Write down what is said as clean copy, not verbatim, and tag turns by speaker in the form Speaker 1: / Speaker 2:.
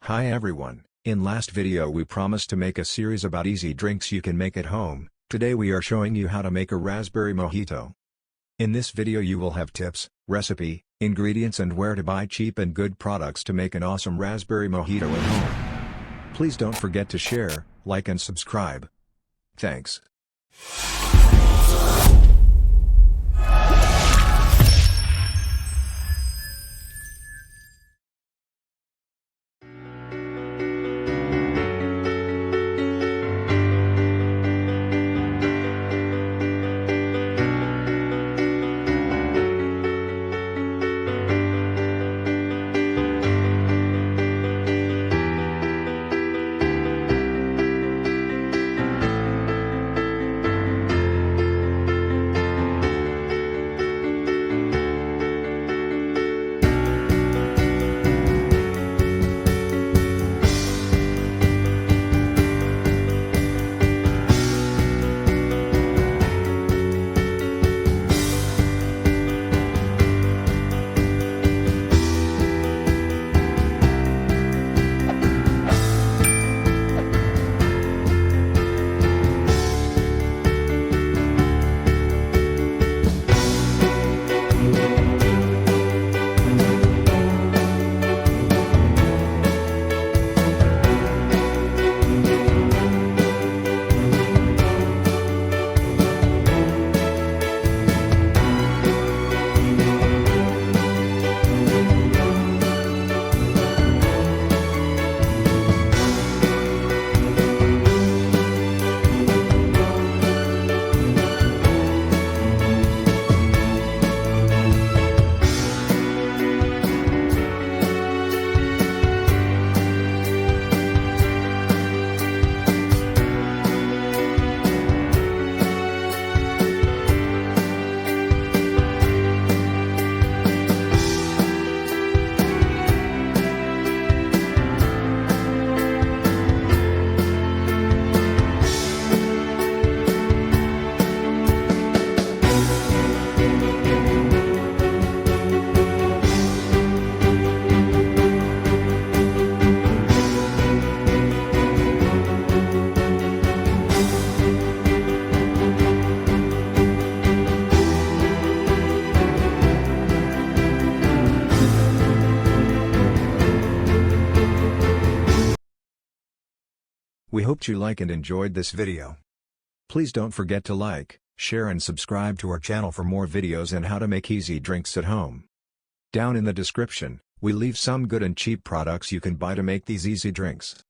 Speaker 1: Hi everyone, in last video we promised to make a series about easy drinks you can make at home. Today we are showing you how to make a raspberry mojito. In this video you will have tips, recipe, ingredients and where to buy cheap and good products to make an awesome raspberry mojito at home. Please don't forget to share, like and subscribe. Thanks. We hoped you like and enjoyed this video. Please don't forget to like, share and subscribe to our channel for more videos and how to make easy drinks at home. Down in the description, we leave some good and cheap products you can buy to make these easy drinks.